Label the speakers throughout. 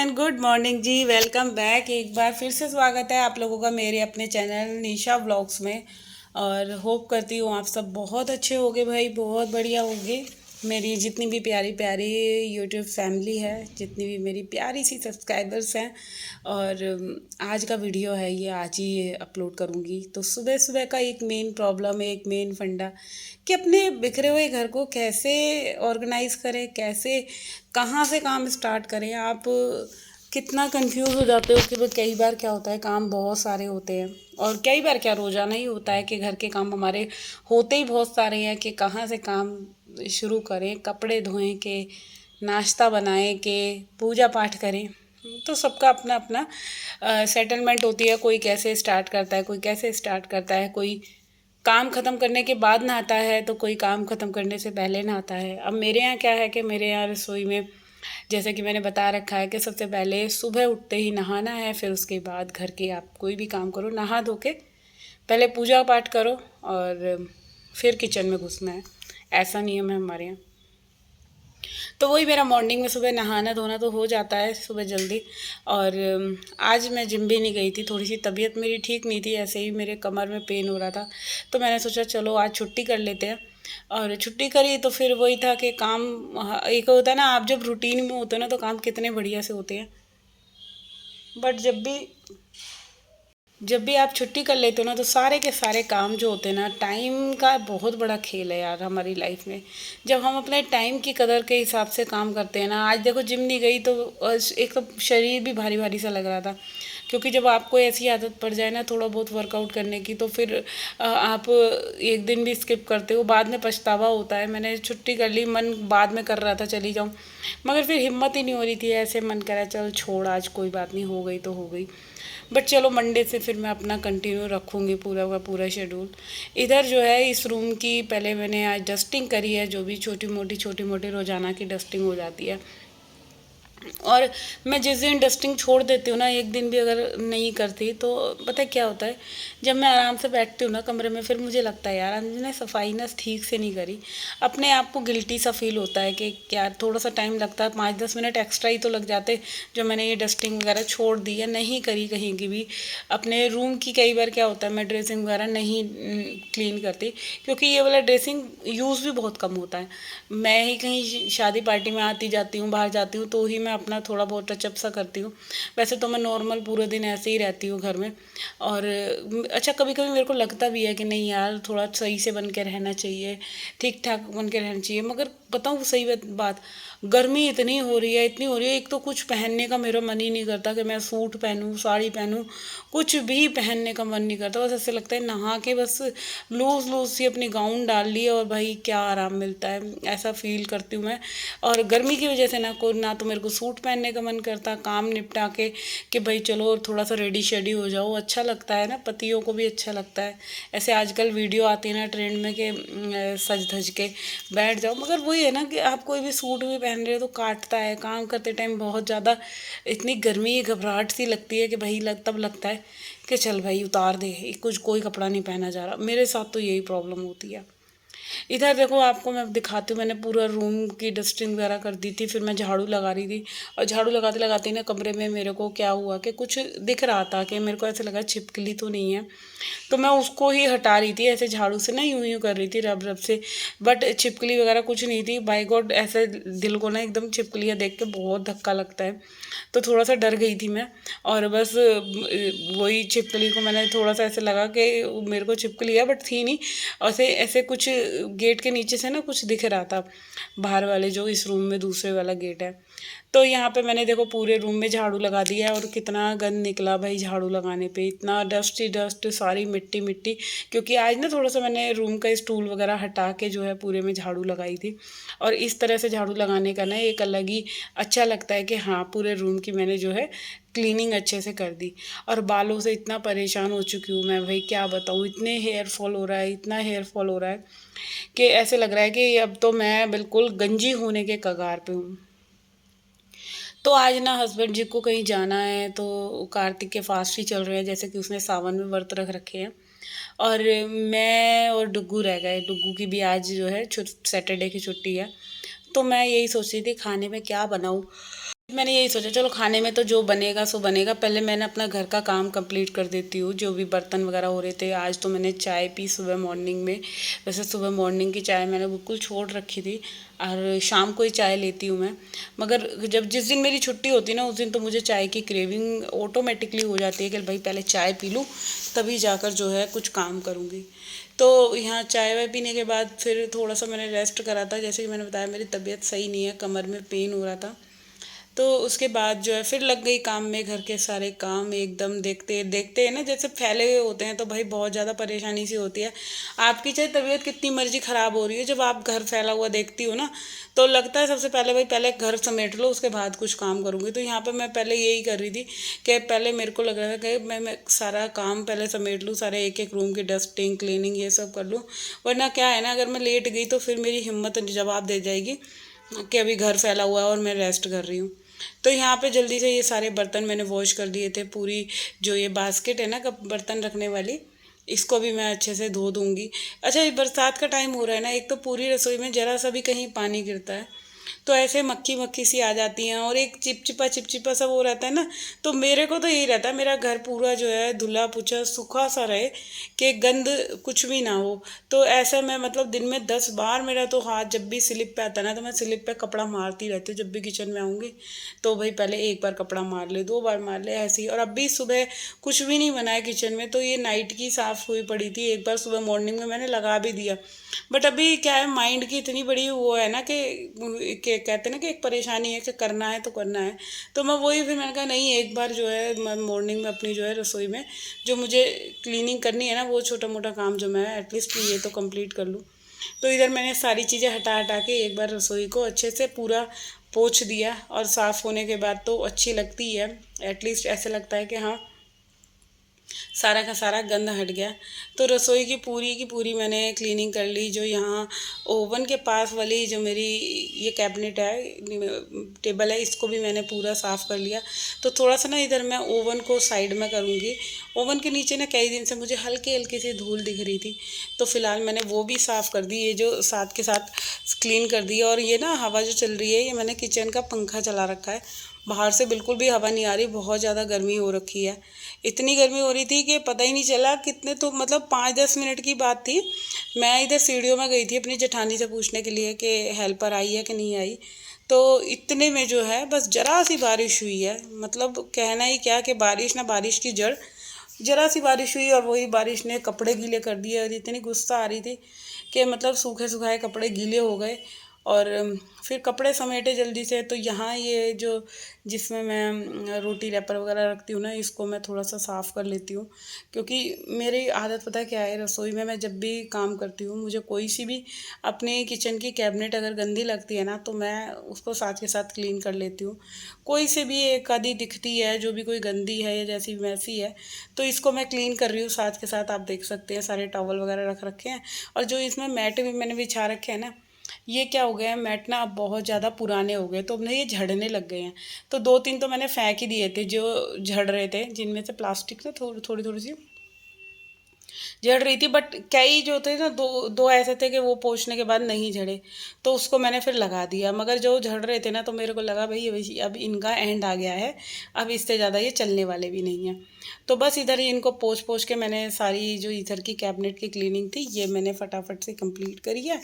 Speaker 1: Everyone, good morning ji. Welcome back. एक बार फिर से स्वागत है आप लोगों का मेरे अपने चैनल निशा व्लॉग्स में। और होप करती हूँ आप सब बहुत अच्छे होगे भाई, बहुत बढ़िया होगे। मेरी जितनी भी प्यारी प्यारी यूट्यूब फैमिली है, जितनी भी मेरी प्यारी सी सब्सक्राइबर्स हैं। और आज का वीडियो है ये आज ही अपलोड करूँगी। तो सुबह सुबह का एक मेन प्रॉब्लम, एक मेन फंडा कि अपने बिखरे हुए घर को कैसे ऑर्गेनाइज करें, कैसे कहाँ से काम स्टार्ट करें। आप कितना कंफ्यूज हो जाते हो कि भाई कई बार क्या होता है, काम बहुत सारे होते हैं। और कई बार क्या रोज़ाना ही होता है कि घर के काम हमारे होते ही बहुत सारे हैं कि कहाँ से काम शुरू करें, कपड़े धोएं के, नाश्ता बनाएं के, पूजा पाठ करें। तो सबका अपना अपना सेटलमेंट होती है। कोई कैसे स्टार्ट करता है, कोई कैसे स्टार्ट करता है, कोई काम ख़त्म करने के बाद नहाता है, तो कोई काम ख़त्म करने से पहले नहाता है। अब मेरे यहाँ क्या है कि मेरे यहाँ रसोई में जैसे कि मैंने बता रखा है कि सबसे पहले सुबह उठते ही नहाना है, फिर उसके बाद घर के आप कोई भी काम करो, नहा धो के पहले पूजा पाठ करो और फिर किचन में घुसना है। ऐसा नियम है हमारे यहाँ। तो वही मेरा मॉर्निंग में सुबह नहाना धोना तो हो जाता है सुबह जल्दी। और आज मैं जिम भी नहीं गई थी, थोड़ी सी तबीयत मेरी ठीक नहीं थी, ऐसे ही मेरे कमर में पेन हो रहा था। तो मैंने सोचा चलो आज छुट्टी कर लेते हैं। और छुट्टी करी तो फिर वही था कि काम, एक होता है ना, आप जब रूटीन में होते हो ना तो काम कितने बढ़िया से होते हैं। बट जब भी आप छुट्टी कर लेते हो ना तो सारे के सारे काम जो होते हैं ना, टाइम का बहुत बड़ा खेल है यार हमारी लाइफ में। जब हम अपने टाइम की कदर के हिसाब से काम करते हैं ना, आज देखो जिम नहीं गई तो एक तो शरीर भी भारी भारी सा लग रहा था। क्योंकि जब आपको ऐसी आदत पड़ जाए ना थोड़ा बहुत वर्कआउट करने की, तो फिर आप एक दिन भी स्किप करते हो, बाद में पछतावा होता है। मैंने छुट्टी कर ली, मन बाद में कर रहा था चली जाऊँ, मगर फिर हिम्मत ही नहीं हो रही थी। ऐसे मन करा चल छोड़, आज कोई बात नहीं, हो गई तो हो गई। बट चलो मंडे से फिर मैं अपना कंटिन्यू रखूँगी पूरा का पूरा शेड्यूल। इधर जो है इस रूम की पहले मैंने आज डस्टिंग करी है, जो भी छोटी मोटी रोज़ाना की डस्टिंग हो जाती है। और मैं जिस दिन डस्टिंग छोड़ देती हूँ ना, एक दिन भी अगर नहीं करती, तो पता है क्या होता है, जब मैं आराम से बैठती हूँ ना कमरे में, फिर मुझे लगता है यार हमने सफाई ना ठीक से नहीं करी। अपने आप को गिल्टी सा फील होता है कि क्या थोड़ा सा टाइम लगता है, 5-10 मिनट एक्स्ट्रा ही तो लग जाते जो मैंने ये डस्टिंग वगैरह छोड़ दी या नहीं करी कहीं की भी। अपने रूम की कई बार क्या होता है, मैं ड्रेसिंग वगैरह नहीं क्लीन करती, क्योंकि ये वाला ड्रेसिंग यूज़ भी बहुत कम होता है। मैं ही कहीं शादी पार्टी में आती जाती हूँ, बाहर जाती हूँ, तो ही मैं अपना थोड़ा बहुत टचअप सा करती हूँ। वैसे तो मैं नॉर्मल पूरे दिन ऐसे ही रहती हूँ घर में। और अच्छा, कभी कभी मेरे को लगता भी है कि नहीं यार थोड़ा सही से बन के रहना चाहिए, ठीक ठाक बन के रहना चाहिए। मगर बताऊँ सही बात, गर्मी इतनी हो रही है, इतनी हो रही है, एक तो कुछ पहनने का मेरा मन ही नहीं करता कि मैं सूट पहनूँ, साड़ी पहनूँ, कुछ भी पहनने का मन नहीं करता। बस ऐसे लगता है नहा के बस लूज़ लूज़ सी अपनी गाउन डाल ली और भाई क्या आराम मिलता है, ऐसा फील करती हूँ मैं। और गर्मी की वजह से ना तो मेरे को सूट पहनने का मन करता, काम निपटा के कि भाई चलो थोड़ा सा रेडी शेडी हो जाओ, अच्छा लगता है ना, पतियों को भी अच्छा लगता है। ऐसे आजकल वीडियो आती है ना ट्रेंड में कि सज धज के बैठ जाओ, मगर वही है ना कि आप कोई भी सूट भी पहन रहे हो तो काटता है काम करते टाइम बहुत ज़्यादा। इतनी गर्मी घबराहट सी लगती है कि भाई तब लगता है कि चल भाई उतार दे, कुछ कोई कपड़ा नहीं पहना जा रहा। मेरे साथ तो यही प्रॉब्लम होती है। इधर देखो आपको मैं दिखाती हूँ, मैंने पूरा रूम की डस्टिंग वगैरह कर दी थी, फिर मैं झाड़ू लगा रही थी। और झाड़ू लगाते लगाते ही ना कमरे में मेरे को क्या हुआ कि कुछ दिख रहा था कि मेरे को ऐसे लगा छिपकली तो नहीं है। तो मैं उसको ही हटा रही थी ऐसे झाड़ू से ना, यूं यूं कर रही थी रब रब से। बट छिपकली वगैरह कुछ नहीं थी। बाय गॉड, ऐसे दिल को ना एकदम छिपकलियाँ देख के बहुत धक्का लगता है। तो थोड़ा सा डर गई थी मैं। और बस वही छिपकली को मैंने थोड़ा सा ऐसे लगा कि मेरे को छिपकली है, बट थी नहीं। ऐसे ऐसे कुछ गेट के नीचे से ना कुछ दिख रहा था, बाहर वाले जो इस रूम में दूसरे वाला गेट है। तो यहाँ पे मैंने देखो पूरे रूम में झाड़ू लगा दिया है। और कितना गंद निकला भाई झाड़ू लगाने पे, इतना डस्ट ही डस्ट, सारी मिट्टी मिट्टी। क्योंकि आज ना थोड़ा सा मैंने रूम का स्टूल वगैरह हटा के जो है पूरे में झाड़ू लगाई थी। और इस तरह से झाड़ू लगाने का ना एक अलग ही अच्छा लगता है कि हाँ पूरे रूम की मैंने जो है क्लीनिंग अच्छे से कर दी। और बालों से इतना परेशान हो चुकी हूँ मैं भाई, क्या बताऊँ, इतने हेयर फॉल हो रहा है, इतना हेयर फॉल हो रहा है कि ऐसे लग रहा है कि अब तो मैं बिल्कुल गंजी होने के कगार पे हूँ। तो आज ना हस्बैंड जी को कहीं जाना है, तो कार्तिक के फास्ट ही चल रहे हैं, जैसे कि उसने सावन में व्रत रख रखे हैं। और मैं और डुग्गू रह गए। डुग्गू की भी आज जो है सैटरडे की छुट्टी है। तो मैं यही सोच रही थी खाने में क्या बनाऊँ। मैंने यही सोचा चलो खाने में तो जो बनेगा सो बनेगा, पहले मैंने अपना घर का काम कंप्लीट कर देती हूँ। जो भी बर्तन वगैरह हो रहे थे, आज तो मैंने चाय पी सुबह मॉर्निंग में। वैसे सुबह मॉर्निंग की चाय मैंने बिल्कुल छोड़ रखी थी, और शाम को ही चाय लेती हूँ मैं। मगर जब जिस दिन मेरी छुट्टी होती है ना, उस दिन तो मुझे चाय की क्रेविंग ऑटोमेटिकली हो जाती है कि भाई पहले चाय पी लूँ, तभी जाकर जो है कुछ काम करूँगी। तो यहाँ चाय वाय पीने के बाद फिर थोड़ा सा मैंने रेस्ट करा था। जैसे कि मैंने बताया, मेरी तबीयत सही नहीं है, कमर में पेन हो रहा था। तो उसके बाद जो है फिर लग गई काम में। घर के सारे काम एकदम देखते देखते हैं ना, जैसे फैले हुए होते हैं, तो भाई बहुत ज़्यादा परेशानी सी होती है। आपकी चाहे तबीयत कितनी मर्जी ख़राब हो रही है, जब आप घर फैला हुआ देखती हो ना, तो लगता है सबसे पहले भाई पहले घर समेट लो, उसके बाद कुछ काम करूँगी। तो यहाँ पे मैं पहले यही कर रही थी कि पहले मेरे को लग रहा था कि मैं सारा काम पहले समेट लूँ, सारे एक एक रूम की डस्टिंग क्लीनिंग ये सब कर लूँ। वरना क्या है ना, अगर मैं लेट गई तो फिर मेरी हिम्मत जवाब दे जाएगी कि अभी घर फैला हुआ है और मैं रेस्ट कर रही हूँ। तो यहाँ पे जल्दी से ये सारे बर्तन मैंने वॉश कर दिए थे। पूरी जो ये बास्केट है ना कप बर्तन रखने वाली, इसको भी मैं अच्छे से धो दूँगी। अच्छा, ये बरसात का टाइम हो रहा है ना, एक तो पूरी रसोई में ज़रा सा भी कहीं पानी गिरता है तो ऐसे मक्खी मक्खी सी आ जाती हैं, और एक चिपचिपा सा वो रहता है ना। तो मेरे को तो यही रहता है, मेरा घर पूरा जो है धुला पुछा सूखा सा रहे, कि गंद कुछ भी ना हो। तो ऐसा मैं मतलब दिन में 10 बार मेरा तो हाथ जब भी स्लिप पे आता है ना, तो मैं स्लिप पे कपड़ा मारती रहती हूँ। जब भी किचन में आऊँगी तो भाई पहले एक बार कपड़ा मार ले, 2 बार मार ले, ऐसे ही। और अभी सुबह कुछ भी नहीं बना है किचन में, तो ये नाइट की साफ़ हुई पड़ी थी। एक बार सुबह मॉर्निंग में मैंने लगा भी दिया। बट अभी क्या है, माइंड की इतनी बड़ी वो है ना कि कहते हैं ना कि एक परेशानी है कि करना है तो करना है। तो मैं वही फिर मैंने कहा नहीं, एक बार जो है मॉर्निंग में अपनी जो है रसोई में जो मुझे क्लीनिंग करनी है ना, वो छोटा मोटा काम जो मैं एटलीस्ट ये तो कंप्लीट कर लूँ। तो इधर मैंने सारी चीज़ें हटा हटा के एक बार रसोई को अच्छे से पूरा पोंछ दिया, और साफ़ होने के बाद तो अच्छी लगती है। एटलीस्ट ऐसे लगता है कि हाँ, सारा का सारा गंद हट गया। तो रसोई की पूरी मैंने क्लीनिंग कर ली। जो यहाँ ओवन के पास वाली जो मेरी ये कैबिनेट है, टेबल है, इसको भी मैंने पूरा साफ़ कर लिया। तो थोड़ा सा ना इधर मैं ओवन को साइड में करूँगी। ओवन के नीचे ना कई दिन से मुझे हल्की हल्की सी धूल दिख रही थी, तो फिलहाल मैंने वो भी साफ़ कर दी। ये जो साथ के साथ क्लीन कर दी। और ये ना हवा जो चल रही है, ये मैंने किचन का पंखा चला रखा है। बाहर से बिल्कुल भी हवा नहीं आ रही, बहुत ज़्यादा गर्मी हो रखी है। इतनी गर्मी हो रही थी कि पता ही नहीं चला कितने, तो मतलब 5-10 मिनट की बात थी। मैं इधर सीढ़ियों में गई थी अपनी जेठानी से पूछने के लिए कि हेल्पर आई है कि नहीं आई। तो इतने में जो है बस ज़रा सी बारिश हुई है। मतलब कहना ही क्या कि बारिश ना बारिश की जड़। ज़रा सी बारिश हुई और वही बारिश ने कपड़े गीले कर दिए, और इतनी गुस्सा आ रही थी कि मतलब सूखे सुखाए कपड़े गीले हो गए। और फिर कपड़े समेटे जल्दी से। तो यहाँ ये जो जिसमें मैं रोटी रैपर वगैरह रखती हूँ ना, इसको मैं थोड़ा सा साफ़ कर लेती हूँ। क्योंकि मेरी आदत पता है क्या है, रसोई में मैं जब भी काम करती हूँ, मुझे कोई सी भी अपने किचन की कैबिनेट अगर गंदी लगती है ना, तो मैं उसको साथ के साथ क्लीन कर लेती हूँ। कोई से भी एक आधी दिखती है जो भी कोई गंदी है या जैसी वैसी है, तो इसको मैं क्लीन कर रही हूँ साथ के साथ। आप देख सकते हैं सारे टॉवल वगैरह रख रखे हैं। और जो इसमें मैट भी मैंने बिछा रखे हैं ना, ये क्या हो गया है, मैट ना अब बहुत ज़्यादा पुराने हो गए, तो अब ना ये झड़ने लग गए हैं। तो 2-3 तो मैंने फेंक ही दिए थे जो झड़ रहे थे, जिनमें से प्लास्टिक ना थोड़ी थोड़ी थोड़ी सी झड़ रही थी। बट कई जो थे ना, दो दो ऐसे थे कि वो पोंछने के बाद नहीं झड़े, तो उसको मैंने फिर लगा दिया। मगर जो झड़ रहे थे ना, तो मेरे को लगा भाई अब इनका एंड आ गया है, अब इससे ज़्यादा ये चलने वाले भी नहीं हैं। तो बस इधर ही इनको पोंछ पोंछ के मैंने सारी जो इधर की कैबिनेट की क्लीनिंग थी, ये मैंने फटाफट से कंप्लीट करी है।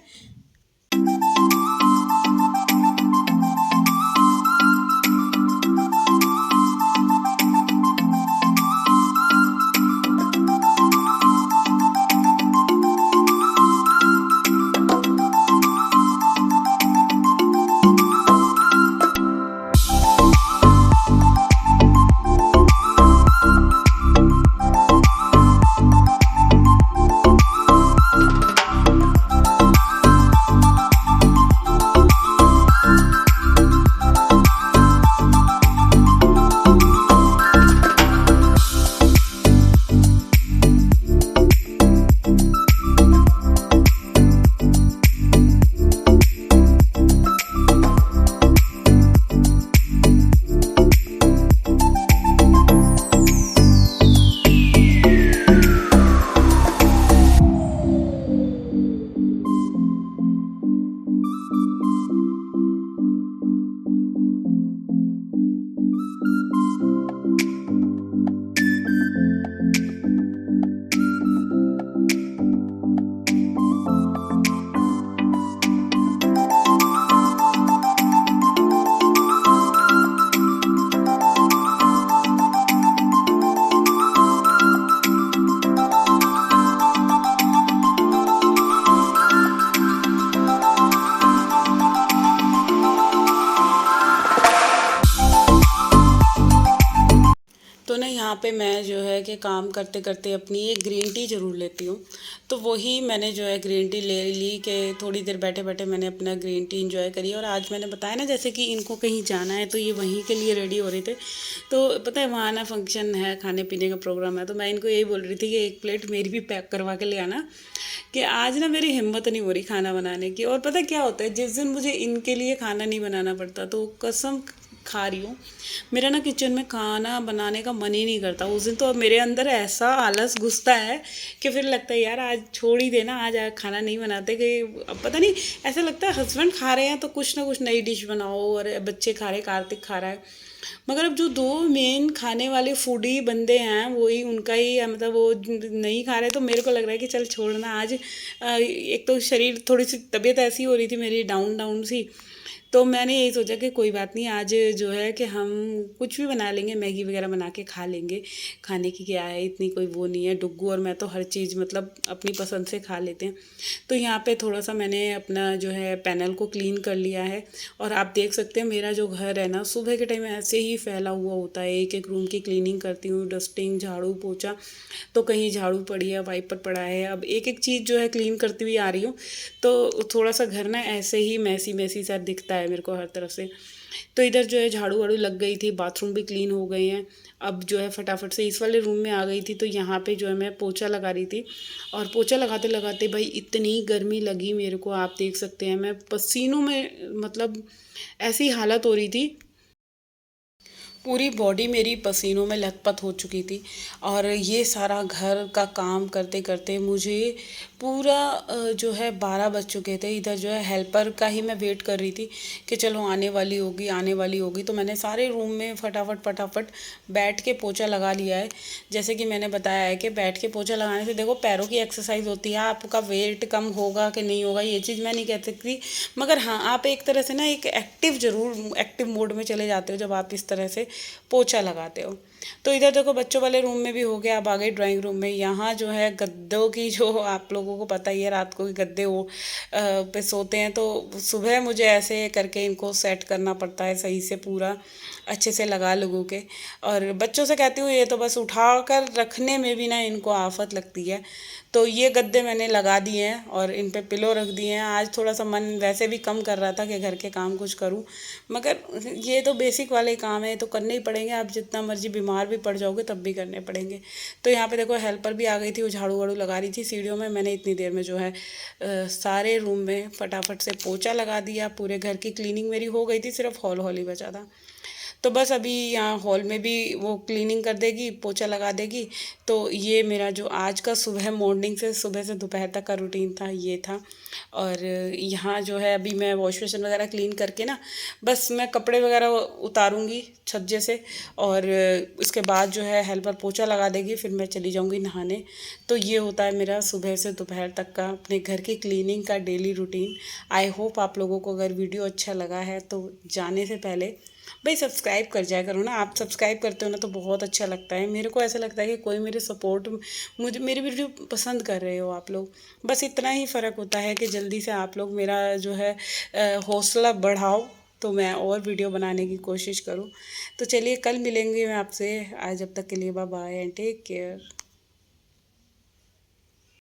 Speaker 1: ना यहाँ पे मैं जो है कि काम करते करते अपनी एक ग्रीन टी ज़रूर लेती हूँ। तो वही मैंने जो है ग्रीन टी ले ली कि थोड़ी देर बैठे बैठे मैंने अपना ग्रीन टी इंजॉय करी। और आज मैंने बताया ना जैसे कि इनको कहीं जाना है तो ये वहीं के लिए रेडी हो रहे थे। तो पता है वहाँ ना फंक्शन है, खाने पीने का प्रोग्राम है, तो मैं इनको यही बोल रही थी कि एक प्लेट मेरी भी पैक करवा के ले आना, कि आज ना मेरी हिम्मत नहीं हो रही खाना बनाने की। और पता क्या होता है, जिस दिन मुझे इनके लिए खाना नहीं बनाना पड़ता तो कसम खा रही हूँ, मेरा ना किचन में खाना बनाने का मन ही नहीं करता उस दिन। तो अब मेरे अंदर ऐसा आलस घुसता है कि फिर लगता है यार आज छोड़ ही देना, आज खाना नहीं बनाते। कि अब पता नहीं, ऐसा लगता है हस्बैंड खा रहे हैं तो कुछ ना कुछ नई डिश बनाओ, और बच्चे खा रहे, कार्तिक खा रहा है, मगर अब जो दो मेन खाने वाले फूडी बंदे हैं वही उनका ही है, मतलब वो नहीं खा रहे। तो मेरे को लग रहा है कि चल छोड़ना आज। एक तो शरीर, थोड़ी सी तबीयत ऐसी हो रही थी मेरी, डाउन डाउन सी। तो मैंने यही सोचा कि कोई बात नहीं, आज जो है कि हम कुछ भी बना लेंगे, मैगी वगैरह बना के खा लेंगे। खाने की क्या है, इतनी कोई वो नहीं है। डुग्गू और मैं तो हर चीज़ मतलब अपनी पसंद से खा लेते हैं। तो यहाँ पे थोड़ा सा मैंने अपना जो है पैनल को क्लीन कर लिया है। और आप देख सकते हैं मेरा जो घर है ना, सुबह के टाइम ऐसे ही फैला हुआ होता है। एक एक रूम की क्लीनिंग करती हूँ, डस्टिंग, झाड़ू पोछा। तो कहीं झाड़ू पड़ी है, वाइपर पड़ा है, अब एक एक चीज़ जो है क्लीन करती हुई आ रही हूँ। तो थोड़ा सा घर ना ऐसे ही मैसी मैसी सा दिखता है मेरे को हर तरफ से। तो इधर जो है झाड़ू वाड़ू लग गई थी, बाथरूम भी क्लीन हो गए हैं। अब जो है फटाफट से इस वाले रूम में आ गई थी। तो यहाँ पे जो है मैं पोछा लगा रही थी, और पोछा लगाते लगाते भाई इतनी गर्मी लगी मेरे को, आप देख सकते हैं मैं पसीनों में, मतलब ऐसी हालत हो रही थी, पूरी बॉडी मेरी पसीनों में लथपथ हो चुकी थी। और ये सारा घर का काम करते करते मुझे पूरा जो है 12 बज चुके थे। इधर जो है हेल्पर का ही मैं वेट कर रही थी कि चलो आने वाली होगी, आने वाली होगी। तो मैंने सारे रूम में फटाफट फटाफट बैठ के पोछा लगा लिया है। जैसे कि मैंने बताया है कि बैठ के पोछा लगाने से देखो पैरों की एक्सरसाइज होती है। आपका वेट कम होगा कि नहीं होगा ये चीज़ मैं नहीं कह सकती, मगर हाँ आप एक तरह से ना एक एक्टिव मोड में चले जाते हो जब आप इस तरह से पोछा लगाते हो। तो इधर देखो बच्चों वाले रूम में भी हो गया, अब आ गई ड्राइंग रूम में। यहाँ जो है गद्दों की, जो आप लोगों को पता ही है रात को गद्दे वो पे सोते हैं, तो सुबह मुझे ऐसे करके इनको सेट करना पड़ता है सही से, पूरा अच्छे से लगा लगू के। और बच्चों से कहती हूँ ये तो बस उठा कर रखने में भी ना इनको आफत लगती है। तो ये गद्दे मैंने लगा दिए हैं और इन पे पिलो रख दिए हैं। आज थोड़ा सा मन वैसे भी कम कर रहा था कि घर के काम कुछ करूं, मगर ये तो बेसिक वाले काम है तो करने ही पड़ेंगे। आप जितना मर्जी बीमार भी पड़ जाओगे तब भी करने पड़ेंगे। तो यहाँ पे देखो हेल्पर भी आ गई थी, वो झाड़ू वाड़ू लगा रही थी सीढ़ियों में। मैंने इतनी देर में जो है सारे रूम में फटाफट से पोछा लगा दिया। पूरे घर की क्लीनिंग मेरी हो गई थी, सिर्फ हॉल हॉल ही बचा था। तो बस अभी यहाँ हॉल में भी वो क्लीनिंग कर देगी, पोछा लगा देगी। तो ये मेरा जो आज का सुबह मॉर्निंग से सुबह से दोपहर तक का रूटीन था, ये था। और यहाँ जो है अभी मैं वॉश बेसिन वगैरह क्लीन करके ना, बस मैं कपड़े वगैरह उतारूँगी छज्जे से, और उसके बाद जो है हेल्पर पोछा लगा देगी, फिर मैं चली जाऊँगी नहाने। तो ये होता है मेरा सुबह से दोपहर तक का अपने घर की क्लीनिंग का डेली रूटीन। आई होप आप लोगों को अगर वीडियो अच्छा लगा है तो जाने से पहले भाई सब्सक्राइब कर जाया करो ना। आप सब्सक्राइब करते हो ना तो बहुत अच्छा लगता है मेरे को। ऐसा लगता है कि कोई मेरे सपोर्ट, मुझे मेरी वीडियो पसंद कर रहे हो आप लोग। बस इतना ही फ़र्क होता है कि जल्दी से आप लोग मेरा जो है हौसला बढ़ाओ, तो मैं और वीडियो बनाने की कोशिश करूँ। तो चलिए कल मिलेंगे मैं आपसे। आज जब तक के लिए bye bye and take care.